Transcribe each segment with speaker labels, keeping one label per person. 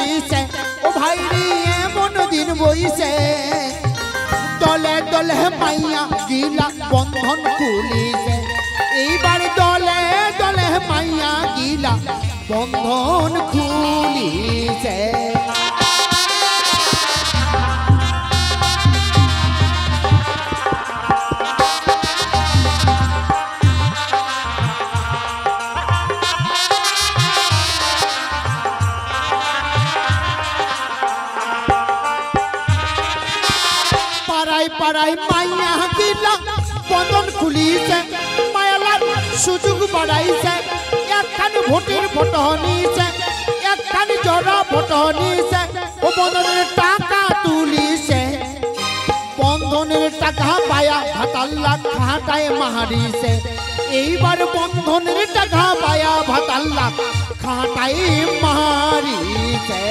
Speaker 1: আসিছে ও ভাইরি এমন দিন বইছে দলে দলে মাইয়া গিলা বন্ধন খুলিছে এইবার দলে দলে মাইয়া গিলা বন্ধন খুলিছে পাড়ায় মাইয়া গিলা বন্ধন খুলিছে মায়ালার সুযোগ বাড়াইছে একখানি ভোটের ফটো নিছে একখানি জড়া ফটো নিছে ও বন্ধনের টাকা তুলিছে বন্ধনের টাকা পায়া ভাতাল্লা খাটায় মারিছে এইবার বন্ধনের টাকা পায়া ভাতাল্লা খাটায় মারিছে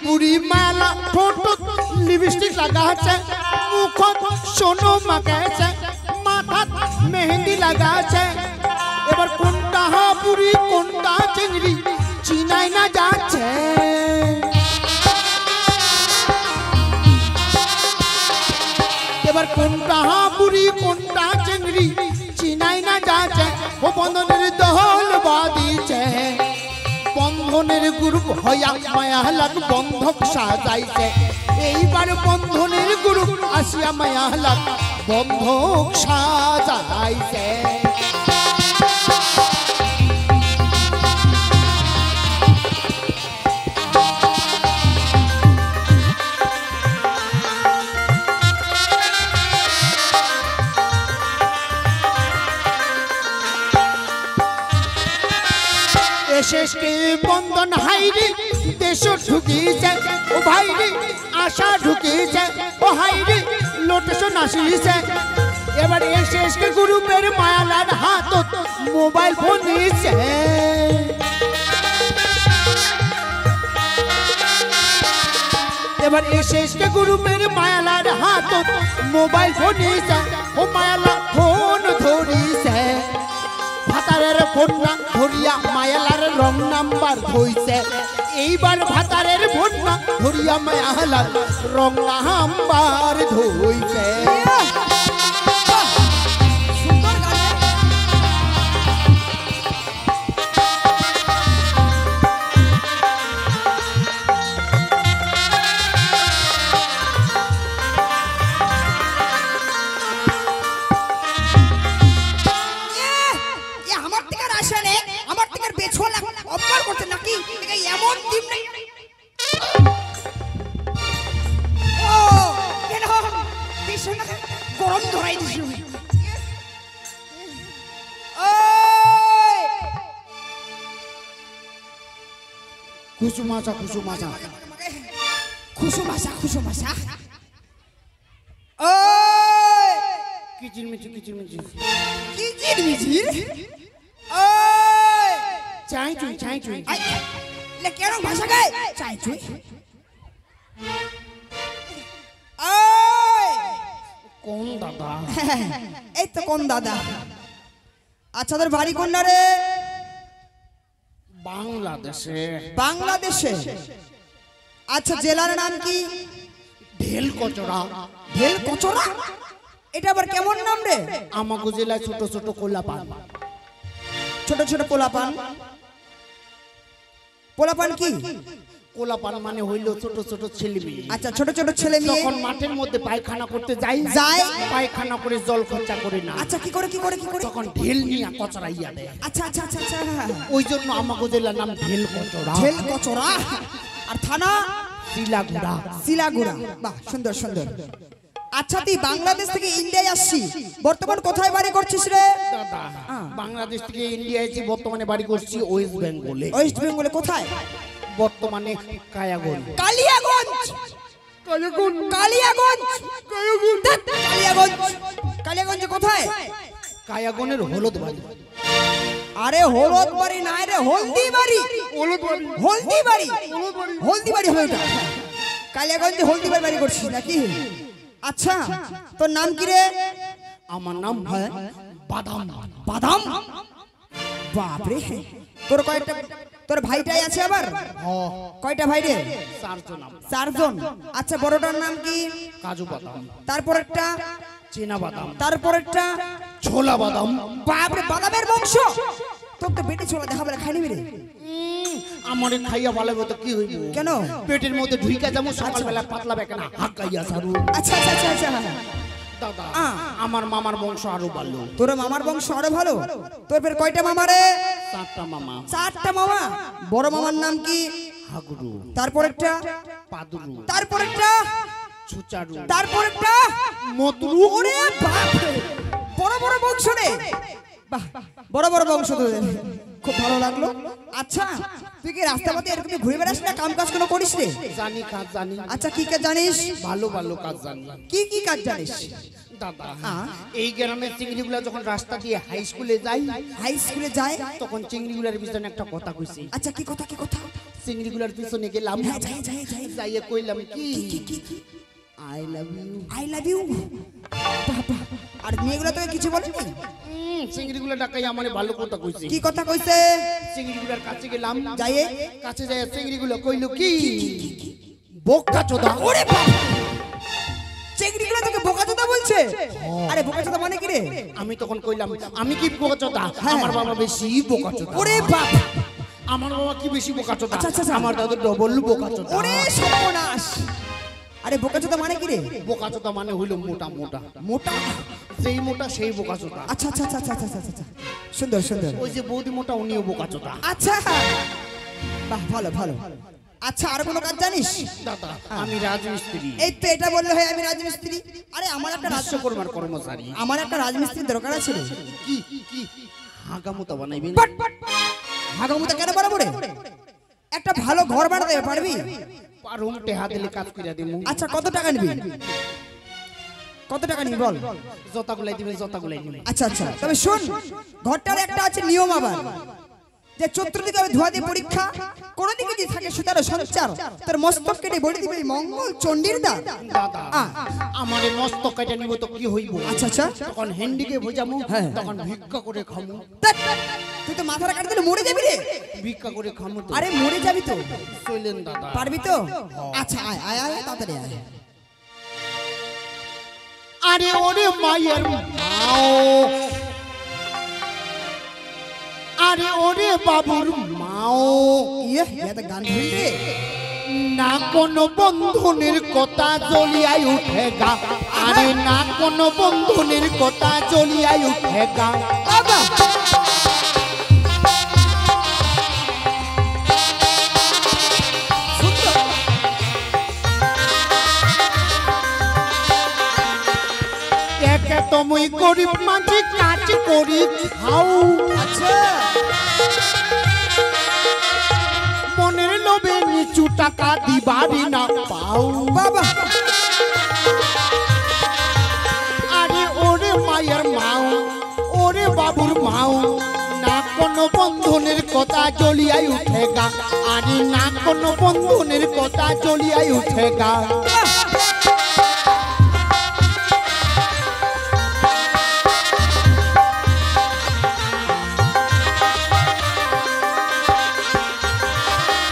Speaker 1: বুড়ি মালা ফটো লিপস্টিক লাগাছে মুখ সোনো মাখাছে মাথা মেহেন্দি লাগাছে এবার কোনটা বুড়ি কোনটা চিংড়ি চিনাই না যাচ্ছে এবার কোনটা বুড়ি কোনটা চিংড়ি চিনাই না যাচ্ছে ও বন্ধনের দহল বাদিছে বন্ধনের গ্রুপ হইয়া মায়ালাক বন্ধক সাজাইছে এইবার বন্ধনের গ্রুপ আসিয়া মায়ালাক বন্ধক সাজাইছে শেষকে বন্ধন হাইরি দেশ ঢুকিছে ও ভাইরি আশা ঢুকিছে ও হাইরি লোটেশন আসিছে এবার শেষকে গ্রুপের মায়ালার হাত মোবাইল ফোন নিছে এবার শেষকে গ্রুপের মায়ালার হাত মোবাইল ফোন নিছে ও মায়ালা ফোন ধরিছে ভাতারের ফোন না ধরিয়া মায়ালার রং নাম্বার ধইছে এইবার ভাতারের ফোন না ধরিয়া মায়ালার রং নাম্বার ধইছে
Speaker 2: গরম ধরাই দিছি
Speaker 1: কুসুমাশা কিচিরমিচির চাই চুই
Speaker 2: লে কেন ভাষা গায় চাই চুই
Speaker 1: কোন দাদা
Speaker 2: এই তো কোন দাদা আচ্ছা তোর বাড়ি কোন না রে
Speaker 1: বাংলাদেশে
Speaker 2: আচ্ছা জেলার নাম কি
Speaker 1: ঢেলকচরা
Speaker 2: এটা আবার কেমন নাম রে
Speaker 1: আমাগো জেলায় ছোট ছোট কোলাপান
Speaker 2: পোলাপান কি
Speaker 1: কোলাপান মানে হইলো ছোট ছোট ছেলে মেয়ে
Speaker 2: আচ্ছা ছোট ছোট ছেলে মেয়ে
Speaker 1: যখন মাঠের মধ্যে পায়খানা করতে যায় পায়খানা করে জল খরচা করে না
Speaker 2: আচ্ছা কি করে
Speaker 1: তখন ঢেল নিয়ে কচরাইয়া দেয়
Speaker 2: আচ্ছা
Speaker 1: ওই জন্য আমাগো জেলার নাম ঢেলকচরা
Speaker 2: আর থানা
Speaker 1: শিলাগুড়া
Speaker 2: বাহ সুন্দর আচ্ছা তুই বাংলাদেশ থেকে ইন্ডিয়ায় আসছি বর্তমান কোথায় বাড়ি করছিস রে
Speaker 1: দাদা বাংলাদেশ থেকে ইন্ডিয়ায় এসে বর্তমানে বাড়ি করছি ওয়েস্ট বেঙ্গলে
Speaker 2: কোথায়
Speaker 1: বর্তমানে কালিয়াগঞ্জ
Speaker 2: কোথায়?
Speaker 1: কায়াগনের হলুদ বাড়ি।
Speaker 2: আরে হলুদ বাড়ি নাই রে, হলদি বাড়ি। হলদি বাড়ি, হলদি বাড়ি হবে ওটা। কালিয়াগঞ্জে হলদি বাড়ি করছিস নাকি? আচ্ছা তোর নাম কি রে?
Speaker 1: আমার নাম বাদাম।
Speaker 2: বাদাম? বাপরে, তোর কয়টা, তোর ভাইটাই আছে আবার? কয়টা ভাই রে? চারজন। আচ্ছা বড়টার নাম কি?
Speaker 1: কাজু বাদাম।
Speaker 2: তারপরেরটা?
Speaker 1: চীনা বাদাম।
Speaker 2: তারপরেরটা?
Speaker 1: ছোলা বাদাম।
Speaker 2: বাপরে, বাদামের বংশ। তোর তো বেটে ছোলা দেখা বলে খাইনি রে।
Speaker 1: আমারে খাইয়া ভালো তো কি হইব?
Speaker 2: কেন?
Speaker 1: পেটের মধ্যে ঢুইকা যাবো সকালবেলা পাতলা বেকেনা হাকাইয়া সারু।
Speaker 2: আচ্ছা আচ্ছা আচ্ছা আচ্ছা।
Speaker 1: দাদা আমার মামার বংশ আরো ভালো।
Speaker 2: তোর মামার বংশ আরো ভালো? তোর ফের কয়টা মামা রে?
Speaker 1: 4টা মামা।
Speaker 2: 4টা মামা? বড় মামার নাম কি?
Speaker 1: হাগুরু।
Speaker 2: তারপরেরটা?
Speaker 1: পাদুরু।
Speaker 2: তারপরেরটা?
Speaker 1: ছুচারু।
Speaker 2: তারপরেরটা?
Speaker 1: মতুরু।
Speaker 2: ওরে বাপ রে, বড় বড় বংশ রে। বাহ, বড় বড় বংশ তোদের, খুব ভালো লাগলো। আচ্ছা তুই কি রাস্তা পথে এরকম ঘুরে বেড়াস না, কাম কাজ কোনো করিস রে?
Speaker 1: জানি, কাজ জানি।
Speaker 2: আচ্ছা কি কাজ জানিস?
Speaker 1: ভালো ভালো কাজ জানি।
Speaker 2: কি কি কাজ জানিস?
Speaker 1: দাদা এই গ্রামের চিংড়িগুলা যখন রাস্তা দিয়ে হাই স্কুলে যাই,
Speaker 2: হাই স্কুলে যায়,
Speaker 1: তখন চিংড়িগুলার পিছনে একটা কথা কইছি।
Speaker 2: আচ্ছা কি কথা, কি কথা?
Speaker 1: চিংড়িগুলার পিছনে গেলাম, যাইয়ে কইলাম কি I love you.
Speaker 2: I love you. বাবা, আর মেয়েগুলো তোকে কিছু বলেনি?
Speaker 1: চিংড়িগুলা ডাকাই আমারে ভালো কথা কইছে।
Speaker 2: কি কথা কইছে?
Speaker 1: চিংড়িগুলার কাছে গেলাম,
Speaker 2: যাইয়ে
Speaker 1: কাছে যায় চিংড়িগুলো কইল কি বোকা চোদা।
Speaker 2: ওরে বাবা, চিংড়িগুলো তোকে বোকাচোদা বলছে? আরে বোকাচোদা মানে কি রে?
Speaker 1: আমি তখন কইলাম আমি কি বোকা চোদা? আমার বাবা বেশি বোকা চোদা।
Speaker 2: ওরে বাবা,
Speaker 1: আমার বাবা কি বেশি বোকা চোদা?
Speaker 2: আচ্ছা, আচ্ছা,
Speaker 1: আমার দাদু ডবল বোকা চোদা।
Speaker 2: ওরে সর্বনাশ। আরে বোকাচোদা মানে কি রে?
Speaker 1: বোকা চোদা মানে হইল মোটা মোটা।
Speaker 2: মোটা?
Speaker 1: যেই মোটা সেই বোকা চোদা।
Speaker 2: আচ্ছা আচ্ছা আচ্ছা আচ্ছা আচ্ছা আচ্ছা, সুন্দর সুন্দর।
Speaker 1: ওই যে বৌদি মোটা উনিও বোকা চোদা।
Speaker 2: আচ্ছা বাহ, ভালো ভালো। আচ্ছা আর কোনো কাজ জানিস?
Speaker 1: দাদা আমি রাজমিস্ত্রি।
Speaker 2: এই তো এটা বললে হয় আমি রাজমিস্ত্রি। আরে আমার একটা
Speaker 1: বিশ্বকর্মার কর্মচারী।
Speaker 2: আমার একটা রাজমিস্ত্রির দরকার আছে রে।
Speaker 1: কি কি হাগামুতা বানাইবি?
Speaker 2: হাগামুতা কেন বানাবো রে? একটা ভালো ঘর বানাতে পারবি?
Speaker 1: পারুম, টেহা দিলে কাজ কইরা দিমু।
Speaker 2: আচ্ছা কত টাকা নিবি? কত টাকা নিবি বল?
Speaker 1: জতাগুলাই দিবেন, জতাগুলাই নিবেন।
Speaker 2: আচ্ছা আচ্ছা, তবে শোন, ঘরটার একটা আছে নিয়ম আবার, যে চতুর্দিকে হবে ধোয়া দিয়ে পরীক্ষা, কোন দিকে যদি থাকে সুতার সঞ্চার, তোর মস্তক কেটে বলে দিবে মঙ্গল চণ্ডীর দ্বার।
Speaker 1: দাদা আমারে মস্তক কেটে নিব তো কি হইব?
Speaker 2: আচ্ছা আচ্ছা,
Speaker 1: তখন হেন্ডিকে বোঝামু, তখন ভিক্ষা করে খামু।
Speaker 2: তুই তো মাথাটা কাটে দিলে মরে যাবি রে।
Speaker 1: ভিক্ষা করে খামু তো।
Speaker 2: আরে মরে যাবি তো।
Speaker 1: চলেন দাদা।
Speaker 2: পারবি তো? আচ্ছা আয় আয় আয়, তাড়াতাড়ি আয়।
Speaker 1: আরে ওরে মায়ের মাও, আরে ওরে বাবুর মাও,
Speaker 2: ইয়ে এটা গান ধরলি রে।
Speaker 1: না কোনো বন্ধনের কথা জ্বলিয়াই উঠে গা। আরে না কোনো বন্ধনের কথা জ্বলিয়াই উঠে গা।
Speaker 2: বাবা
Speaker 1: একে তুমি গরিব মাঝে কাজ করি খাও।
Speaker 2: আচ্ছা
Speaker 1: মনের লোভে নিচু টাকা দিবারি না পাও।
Speaker 2: বাবা,
Speaker 1: আরে ওরে মায়ের মাও, ওরে বাবুর মাও, না কোনো বন্ধনের কথা জ্বলিয়াই উঠে গা। আরে না কোনো বন্ধনের কথা জ্বলিয়াই উঠে গা।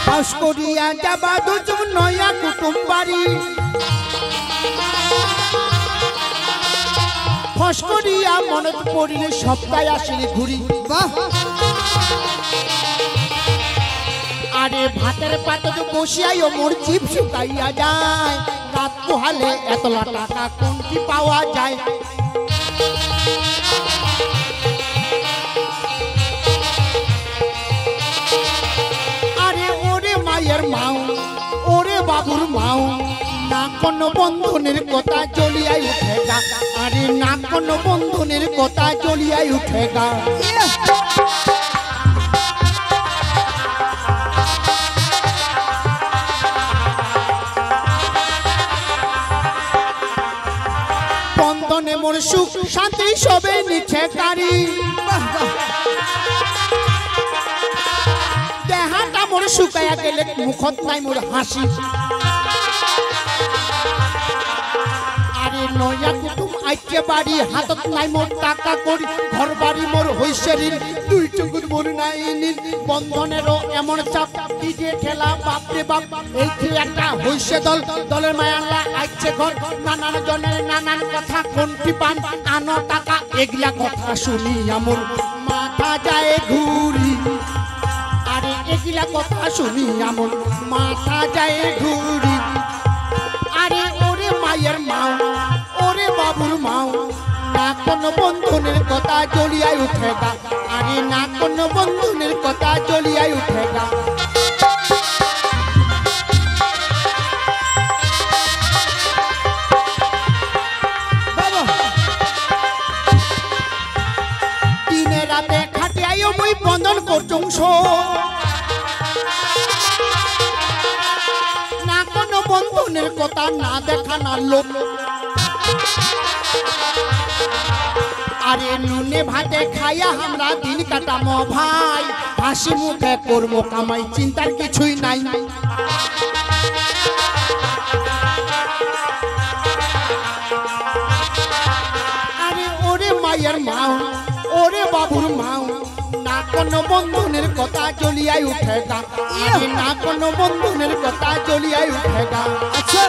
Speaker 1: হাস করিয়া যাবা দুজন নয়া কুটুম বাড়ি, ফস করিয়া মনত পড়িলে সপ্তাহে আসিলে ঘুরি।
Speaker 2: বাহ,
Speaker 1: আরে ভাতের পাতে বসিয়াই মোর জিভ শুকাইয়া যায়। রাত পোহালে এতলা টাকা কোনটি পাওয়া যায়? আরে ওরে মায়ের মাও, ওরে বাবুর মাও, না কোনো বন্ধনের কথা জ্বলিয়াই উঠে গা। আরে না কোনো বন্ধনের কথা জ্বলিয়াই উঠে গা। বন্ধন বন্ধনে মোর সুখ শান্তি সবে নিচ্ছে কারি দেহাটা মোর শুকাইয়া গেলে মুখত নাই মোর হাসি আরে নয়া কুটুম আইছে বাড়ি হাতত নাই মোর টাকা করি ঘর বাড়ি মোর হইছেরির দুই চকুর মোর নাই নীল বন্ধনেরও এমন চাপ ডিজে ঠেলা বাপরে বাপ এই যে একটা হইছে দল দলের মায়ালা আইছে ঘর নানান জনের নানান কথা কোনটি পান আনো টাকা এগুলা কথা শুনি আমার মাথা যায় ঘুরি আরে এগুলা কথা শুনি আমার মাথা যায় ঘুরি আরে ওরে মায়ের মাও ওরে বাবুর মাও না কোনো বন্ধনের কথা জ্বলিয়ায় উঠে গা আরে না কোনো বন্ধনের কথা জ্বলিয়ায় উঠে গা দিনে রাতে খাটিয়াই মই বন্ধন করছং না কোনো বন্ধনের কথা না দেখা না লোক আরে নুনে ভাতে খাইয়া আমরা দিন কাটামো ভাই হাসি মুখে করবো কামাই চিন্তার কিছুই নাই আরে ওরে মায়ের মাও ওরে বাবুর মাও না কোনো বন্ধনের কথা জ্বলিয়ায় উঠে গা আরে না কোনো বন্ধনের কথা জ্বলিয়ায় উঠে গা আচ্ছা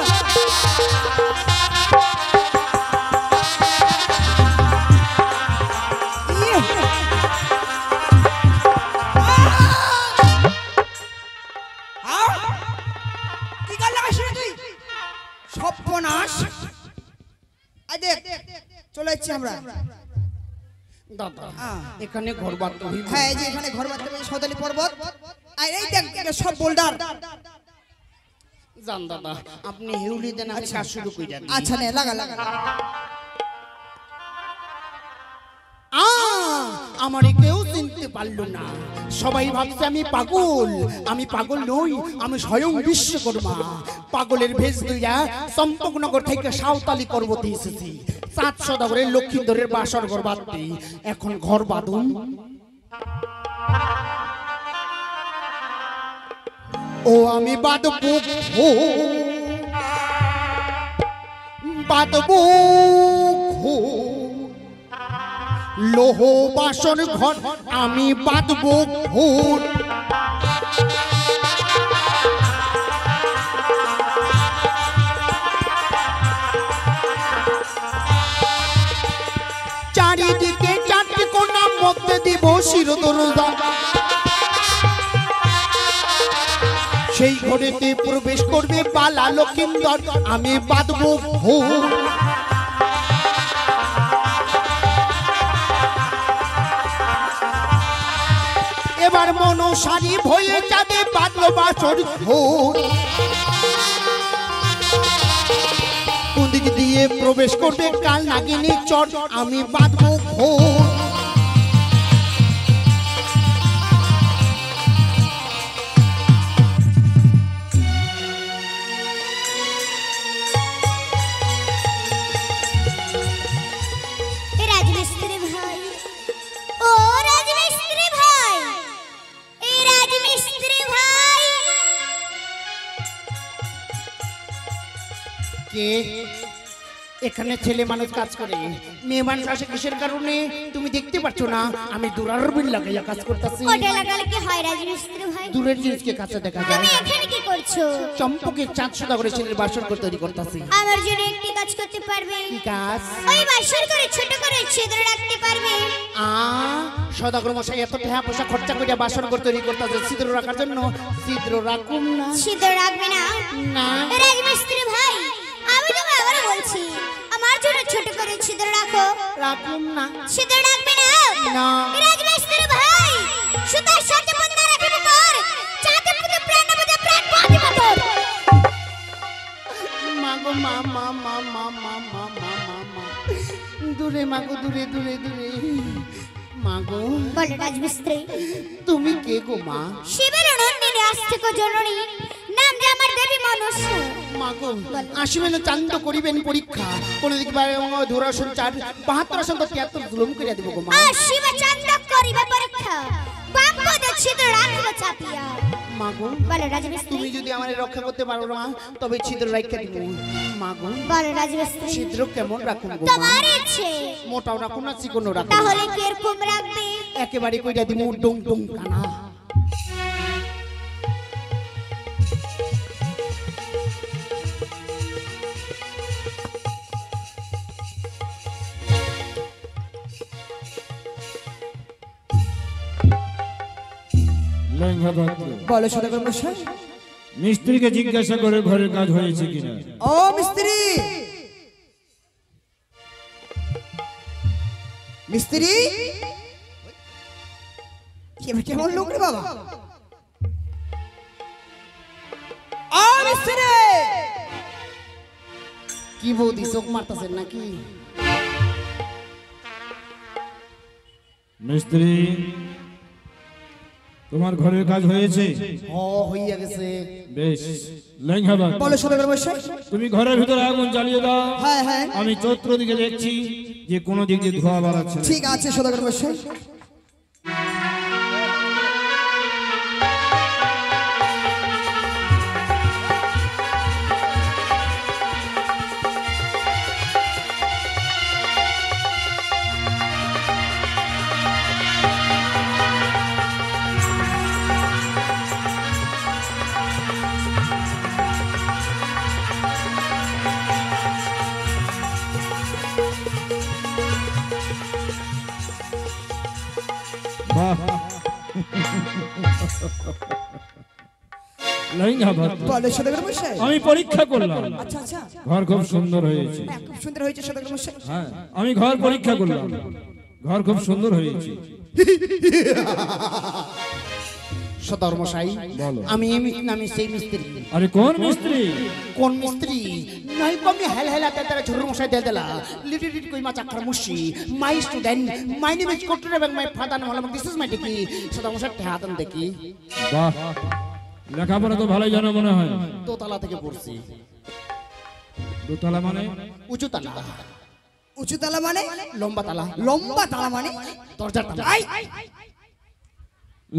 Speaker 2: চলে যাচ্ছি আমরা
Speaker 1: দাদা এখানে ঘর বাঁধতে হইবে
Speaker 2: হ্যাঁ এই যে এখানে ঘর বাঁধতে হবে সদালি পর্বত আর এই দেখ সব বোল্ডার
Speaker 1: জান দাদা আপনি হেউলি দেন আমি কাজ শুরু কই যান
Speaker 2: আচ্ছা নে লাগা লাগা
Speaker 1: আমারে কেউ চিনতে পারলো না সবাই ভাবছে আমি পাগল নই আমি স্বয়ং বিশ্বকর্মা পাগলের ভেষ দিয়া চম্পকনগর থেকে সাঁওতালি পর্বতে এসেছি 700 দাগরের লক্ষ্মীন্দরের বাসর ঘর বাঁধতে এখন ঘর বাঁধুন ও আমি বাঁধবো লোহ বাসন ঘর আমি বাঁধবো ঘোর চারিদিকে চারটি কোণা মধ্যে দিব শিরোদরজা সেই ঘরেতে প্রবেশ করবে বালা লক্ষিন্দর আমি বাঁধবো ঘোর এবার মনসারি ভয়ে যাবে বাঁধলো বাসর ঘোর কোন দিক দিয়ে প্রবেশ করবে কাল নাগিনী চট আমি বাঁধবো ঘোর এখানে ছেলে মানুষ কাজ করে মেয়ে মানুষ আসে কিসের কারণে তুমি দেখতে পাচ্ছ না আমি দূরারবিন লাগাইয়া কাজ করতেছি
Speaker 3: ওটা লাগালে কি হয় রাজমিস্ত্রি ভাই
Speaker 1: দূরের জিনিসকে কাছে দেখা যায়
Speaker 3: তুমি এখানে কি করছো
Speaker 1: চম্পকে 400 করে ছেলের বাসর করে তৈরি করতেছি
Speaker 3: আমার জন্য একটি কাজ করতে পারবে
Speaker 1: কি কাজ
Speaker 3: ওই বাসর করে ছোট করে ছিদ্র রাখতে পারবে
Speaker 1: সদাগর মশাই এত টাকা পয়সা খরচা করে বাসর করে তৈরি করতেছে ছিদ্র রাখার জন্য ছিদ্র রাখুন না
Speaker 3: ছিদ্র রাখবে না
Speaker 1: না
Speaker 3: রাজমিস্ত্রি ভাই আমি তো আবারও বলছি আমার জন্য ছোট করে ছিদ্র রাখো
Speaker 1: রাখুন না
Speaker 3: ছিদ্র রাখবে না
Speaker 1: না
Speaker 3: রাজমিস্ত্রি ভাই সুতার সাথে বন্ধ রাখবে কর চাঁদে পুতে প্রাণ বুঝে প্রাণ বাঁধি মতর
Speaker 1: মাগো মা মা মা মা মা মা মা মা দূরে মাগো দূরে দূরে দূরে মাগো
Speaker 3: বলো রাজমিস্ত্রি
Speaker 1: তুমি কে গো মা
Speaker 3: শিবের নন্দিনী আস্তিক জননী নাম যে আমার দেবী মানুষ
Speaker 1: মাগো আসবেন চান্দ করিবেন পরীক্ষা কোন দিকে ধরাশন 4 72 আসন 73 জুলুম করে দিব গো মা
Speaker 3: আসিবে চান্দ করিবে পরীক্ষা বাম্পদে ছিদ্র রাখিবে চাপিয়া
Speaker 1: মাগো
Speaker 3: বলো রাজমিস্ত্রি
Speaker 1: তুমি যদি আমারে রক্ষা করতে পারো না তবে ছিদ্র রাখা দিব মাগো
Speaker 3: বলো রাজমিস্ত্রি
Speaker 1: ছিদ্র কেমন রাখুন গো মা
Speaker 3: তোমার ইচ্ছে
Speaker 1: মোটাও রাখুন না চিকনও রাখুন
Speaker 3: তাহলে কি এরকম রাখবে
Speaker 1: একেবারে কইরা দিমু ডং ডং কানা
Speaker 2: বলো সদাগর মশাই
Speaker 4: মিস্ত্রিকে জিজ্ঞাসা করে ঘরের কাজ হয়েছে কিনা।
Speaker 2: ও মিস্ত্রি মিস্ত্রি কেমন লোক রে বাবা ও মিস্ত্রি
Speaker 1: কি বৌদি চোখ মারতাছেন নাকি
Speaker 4: মিস্ত্রি তোমার ঘরের কাজ হয়েছে?
Speaker 1: হইয়া গেছে
Speaker 4: বেশ লেঙ্গাবাদ
Speaker 2: বলো সদাগর মশাই
Speaker 4: তুমি ঘরের ভিতরে আগুন জ্বালিয়ে দাও।
Speaker 2: হ্যাঁ হ্যাঁ
Speaker 4: আমি চতুর্দিকে দেখছি যে কোনো দিক দিয়ে ধোঁয়া বাড়াচ্ছে না।
Speaker 2: ঠিক আছে সদাগর মশাই
Speaker 4: বাহ লেঙ্গাবাদ
Speaker 2: বলো সদাগর মশাই
Speaker 4: আমি পরীক্ষা করলাম,
Speaker 2: আচ্ছা আচ্ছা
Speaker 4: ঘর খুব সুন্দর হয়েছে।
Speaker 2: হ্যাঁ, খুব সুন্দর হয়েছে সদাগর মশাই
Speaker 4: হ্যাঁ আমি ঘর পরীক্ষা করলাম, ঘর খুব সুন্দর হয়েছে।
Speaker 1: সদর মশাই
Speaker 4: বলো।
Speaker 1: আমি সেই মিস্ত্রি
Speaker 4: আরে কোন মিস্ত্রি?
Speaker 1: কোন মিস্ত্রি নাই কমি হেল হেলাতে তারা ঝুর মশাই দে দেলা লিটি লিটি কই মা চাকর মুশি my student my name is কোটর এবং মাই ফাদার নাম দিস ইজ মাই ডিকি সদর মশাই হাতন দেখি
Speaker 4: বাহ লেখাপড়া তো ভালোই জানো মনে হয়।
Speaker 1: দোতলা থেকে পড়ছি
Speaker 4: দোতলা মানে?
Speaker 1: উঁচু তালা
Speaker 2: উঁচু তালা মানে
Speaker 1: লম্বা তালা
Speaker 2: লম্বা তালা মানে
Speaker 1: দরজার তালা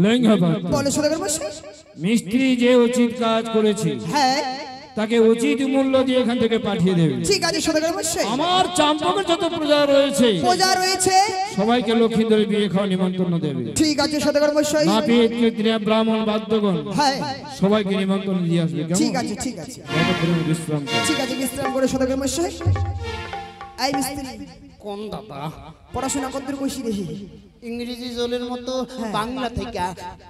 Speaker 4: লেঙ্গাবাদ
Speaker 2: বলো সদাগর মশাই
Speaker 4: মিস্ত্রি যে উচিত কাজ করেছে
Speaker 2: হ্যাঁ
Speaker 4: তাকে উচিত মূল্য দিয়ে এখান থেকে পাঠিয়ে দেবে।
Speaker 2: ঠিক আছে সদাগর মশাই
Speaker 4: আমার চাম্পকের যত প্রজা রয়েছে
Speaker 2: পূজা রয়েছে
Speaker 4: সবাইকে লক্ষ্মীদের বিয়ে খাওয়া নিমন্ত্রণ দেবে।
Speaker 2: ঠিক আছে সদাগর মশাই
Speaker 4: নাপিত কীর্তনিয়া ব্রাহ্মণ বাদ্যগণ
Speaker 2: হ্যাঁ
Speaker 4: সবাইকে নিমন্ত্রণ দিয়ে আসবে। কেমন?
Speaker 2: ঠিক আছে ঠিক আছে
Speaker 4: যতক্ষণ বিশ্রাম করো।
Speaker 2: ঠিক আছে বিশ্রাম করে সদাগর মশাই এই মিস্ত্রি
Speaker 1: কোন দাদা
Speaker 2: পড়াশোনা কতদূর কইছি রে
Speaker 1: ইংরেজি জলের মতো বাংলা থেকে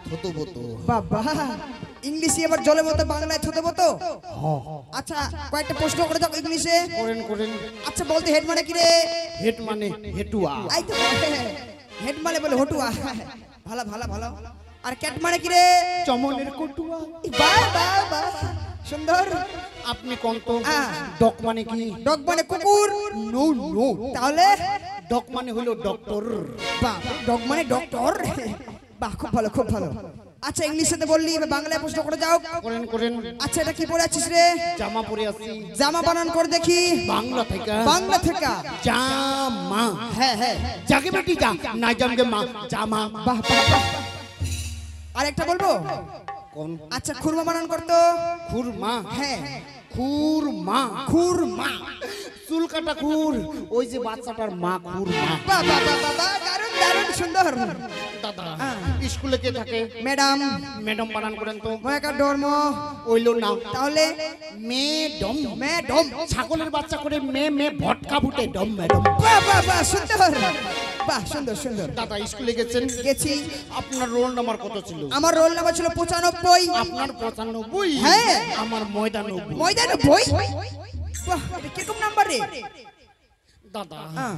Speaker 1: থতো বতো
Speaker 2: বাবা ইংলিশে আবার জলের মতো বাংলায় থতে মতো আচ্ছা কয়েকটা প্রশ্ন করে দাও ইংলিশে
Speaker 1: করেন
Speaker 2: আচ্ছা বলতে হেড মানে কি রে
Speaker 1: হেড মানে হেটুয়া
Speaker 2: আই তো হেড মানে বলে হটুয়া ভালো ভালো ভালো আর ক্যাট মানে কি রে
Speaker 1: চমলের কটুয়া
Speaker 2: বাহ বাহ বাহ সুন্দর
Speaker 1: আপনি কোন তো ডক মানে কি
Speaker 2: ডগ মানে কুকুর
Speaker 1: নো নো
Speaker 2: তাহলে
Speaker 1: ডক মানে হলো ডক্টর
Speaker 2: বাহ ডগ মানে ডক্টর বাহ খুব ভালো খুব ভালো আচ্ছা ইংলিশে তো বললি এবার বাংলায় প্রশ্ন করে যাও
Speaker 1: করেন
Speaker 2: আচ্ছা এটা কি পরে আছিস রে
Speaker 1: জামা পরে আছি
Speaker 2: জামা বানান করে দেখি
Speaker 1: বাংলা থেকে
Speaker 2: বাংলা থেকে
Speaker 1: জামা
Speaker 2: হ্যাঁ হ্যাঁ
Speaker 1: জাগে বেটি যা না জামগে মা জামা
Speaker 2: বাহ বাহ বাহ আরেকটা বলবো
Speaker 1: কোন
Speaker 2: আচ্ছা খুরমা বানান করতো
Speaker 1: খুরমা
Speaker 2: হ্যাঁ
Speaker 1: খুরমা
Speaker 2: খুরমা
Speaker 1: চুল কাটা খুর ওই যে বাচ্চাটার মা খুরমা
Speaker 2: বাহ বাহ বাহ বাহ বাহ, দারুণ দারুণ সুন্দর
Speaker 1: দাদা স্কুলে কে থাকে
Speaker 2: ম্যাডাম
Speaker 1: ম্যাডাম বানান করেন তো
Speaker 2: ময়াকার ধর্ম
Speaker 1: ওইলো না
Speaker 2: তাহলে
Speaker 1: ম্যাডাম
Speaker 2: ম্যাডাম
Speaker 1: ছাগলের বাচ্চা করে মে ভটকা ফুটে ডম ম্যাডাম
Speaker 2: বাহ বাহ বাহ সুন্দর বাহ সুন্দর সুন্দর
Speaker 1: দাদা স্কুলে গেছেন
Speaker 2: গেছি
Speaker 1: আপনার রোল নাম্বার কত ছিল
Speaker 2: আমার রোল নাম্বার ছিল 95
Speaker 1: আপনার 95
Speaker 2: হ্যাঁ।
Speaker 1: আমার ময়দান
Speaker 2: ময়দানে বই বাহ এটা কিরকম নাম্বার রে
Speaker 1: দাদা
Speaker 2: হ্যাঁ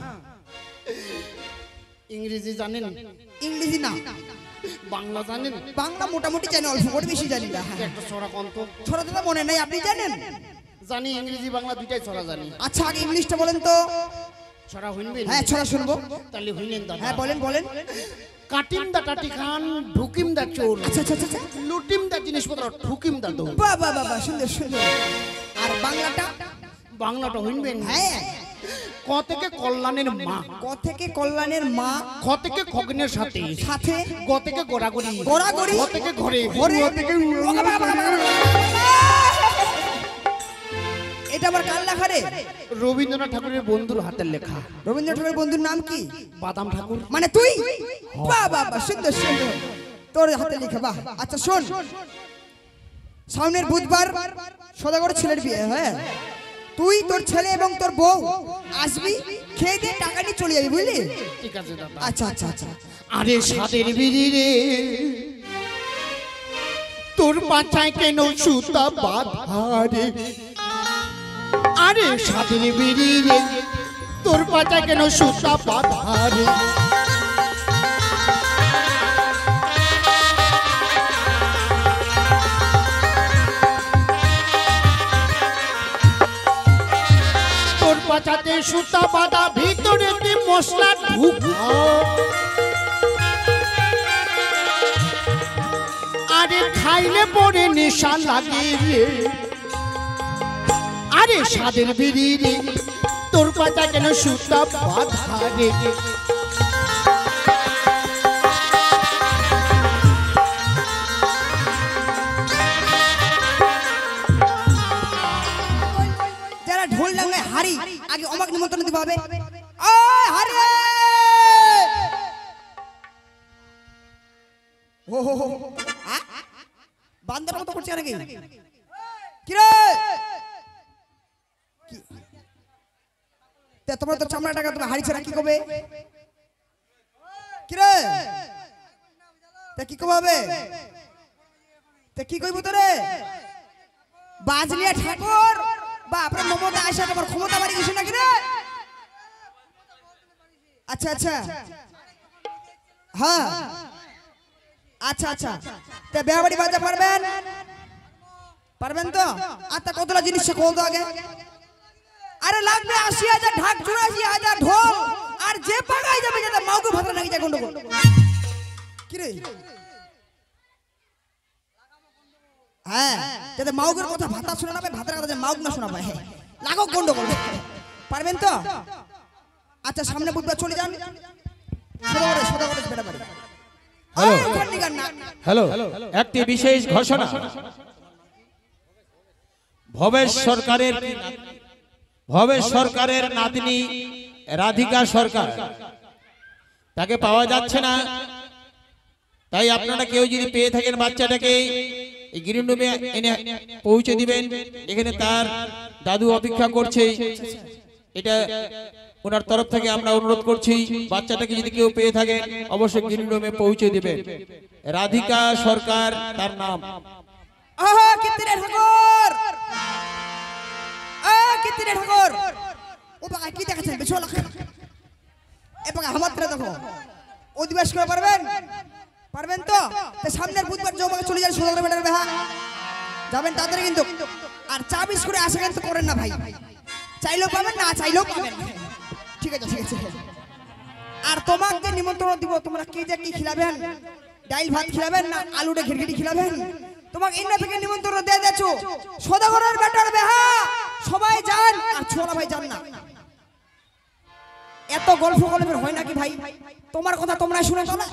Speaker 1: ইংরেজি জানেন
Speaker 2: ইংরেজি না
Speaker 1: বাংলা জানেন
Speaker 2: বাংলা মোটামুটি জানি অল্প করে বেশি জানি না হ্যাঁ
Speaker 1: একটা ছড়া কোন তো
Speaker 2: ছোট দাদা মনে নাই আপনি জানেন
Speaker 1: জানি ইংরেজি বাংলা দুইটাই ছড়া জানি
Speaker 2: আচ্ছা আগে ইংলিশটা বলেন তো
Speaker 1: ছড়া হইনবেন
Speaker 2: হ্যাঁ ছড়া শুনবো
Speaker 1: তাহলে হইলেন দাদা
Speaker 2: হ্যাঁ বলেন বলেন
Speaker 1: কাটিম দা টাটি খান ঢুকিম দা চোর
Speaker 2: আচ্ছা আচ্ছা আচ্ছা
Speaker 1: লুটিম দা জিনিসপত্র ঠুকিম দা দৌড়
Speaker 2: বাহ বাহ বাহ বাহ, সুন্দর সুন্দর। আর বাংলাটা?
Speaker 1: বাংলাটা হইবেন
Speaker 2: হ্যাঁ।
Speaker 1: ক থেকে কল্যাণের মা,
Speaker 2: ক থেকে কল্যাণের মা,
Speaker 1: খ থেকে খগনের সাথে,
Speaker 2: সাথে
Speaker 1: গ থেকে গোড়াগড়ি,
Speaker 2: গোড়াগড়ি,
Speaker 1: ঘ থেকে ঘরে,
Speaker 2: ঘরে,
Speaker 1: ঘ থেকে
Speaker 2: এটা আবার কার লেখা রে?
Speaker 1: রবীন্দ্রনাথ ঠাকুরের বন্ধুর হাতের লেখা।
Speaker 2: রবীন্দ্রনাথ ঠাকুরের বন্ধুর নাম কি?
Speaker 1: বাদাম ঠাকুর।
Speaker 2: মানে তুই? বাহ বাহ বাহ, সুন্দর সুন্দর, তোর হাতে লেখা। বাহ। আচ্ছা শোন, সামনের বুধবার সদাগর ছেলের বিয়ে। হ্যাঁ, তুই তোর ছেলে এবং তোর বউ আসবি, খেয়ে দিয়ে টাকা নিয়ে চলে যাবি, বুঝলি?
Speaker 1: ঠিক আছে দাদা।
Speaker 2: আচ্ছা আচ্ছা আচ্ছা।
Speaker 1: আরে সাদের বিড়ি রে, তোর পাছায় কেন সুতা বাঁধা রে? আরে সাদের বিড়ি রে, তোর পাছায় কেন সুতা বাঁধা রে? তোর পাছাতে সুতা বাঁধা, ভিতরে মশলা ঢুকা। আরে খাইলে পরে নেশা লাগে রে। আরে সাদের বিড়ি রে, তোর পাতা কেন সুতা বাঁধা রে?
Speaker 2: যারা ঢোল ডাঙ্গায় হারি, আগে অমাক নিমন্ত্রণ দিতে হবে। ওই হারি, ও হো হো, বান্দর মতো করছে নাকি? কি রে? তে তোমরা তো চামড়া টাকা তুমি হারিছে না, কি কবে? কি রে? তে কি কবে হবে? তে কি কইব তোরে? বাজলিয়া ঠাকুর বাপরে, মমতা আয়সা তোমার ক্ষমতা বাড়ি গেছে নাকি রে? আচ্ছা আচ্ছা, হ্যাঁ আচ্ছা আচ্ছা। তে বিয়া বাড়ি বাজা পারবেন? পারবেন তো? আচ্ছা কতটা জিনিস কত আগে? আরে লাগবে ৮০,০০০ ঢাক, ৮৪,০০০ ঢোল, আর যে পাগাই যাবে যাতে মাউকে ভাতরা নাকি যায় গন্ডগোল। কি রে? হ্যাঁ, যাতে মাউকের কথা ভাতা শোনা না পায়, ভাতার কথা মাউক না শোনা পায়। হ্যাঁ, লাগো গন্ডগোল। পারবেন তো? আচ্ছা সামনে বুধবার চলে যান সদাগরে বেটা বাড়ি।
Speaker 4: হ্যালো, একটি বিশেষ ঘোষণা। ভবেশ সরকারের নাতনি রাধিকা সরকার, তাকে পাওয়া যাচ্ছে না। তাই আপনারা কেউ যদি পেয়ে থাকেন বাচ্চাটাকে এই গ্রিন রুমে এনে পৌঁছে দিবেন। এখানে তার দাদু অপেক্ষা করছে। এটা ওনার তরফ থেকে আমরা অনুরোধ করছি, বাচ্চাটাকে যদি কেউ পেয়ে থাকেন অবশ্যই গ্রিন রুমে পৌঁছে দিবেন। রাধিকা সরকার তার নাম।
Speaker 2: আহা কিতনে ঠাকুর, কিতনে ঠাকুর, ও বাবা কি দেখাচ্ছেন? বেশি লাখ এ বাবা আমাদের দেখো, অধিবাস করে পারবেন? পারবেন তো? সামনের বুধবার জমাকে চলে যান সদাগর বেটার বেহা যাবেন তাড়াতাড়ি কিন্তু। আর চা বিস্কুট করে আসা কিন্তু করেন না ভাই, চাইলেও পাবেন না চাইলেও পাবেন। ঠিক আছে ঠিক আছে। আর তোমাকে নিমন্ত্রণ দিব, তোমরা কি যে কি খিলাবেন? ডাইল ভাত খিলাবেন না আলুটা ঘিরঘিরি খিলাবেন? তোমাকে ইন্না থেকে নিমন্ত্রণ দিয়ে দেছো সদাগরের বেটার বেহা, সবাই যান আর ছোলা ভাই যান না। এত গল্প গল্পের হয় নাকি ভাই? তোমার কথা তোমরা শুনে তো না।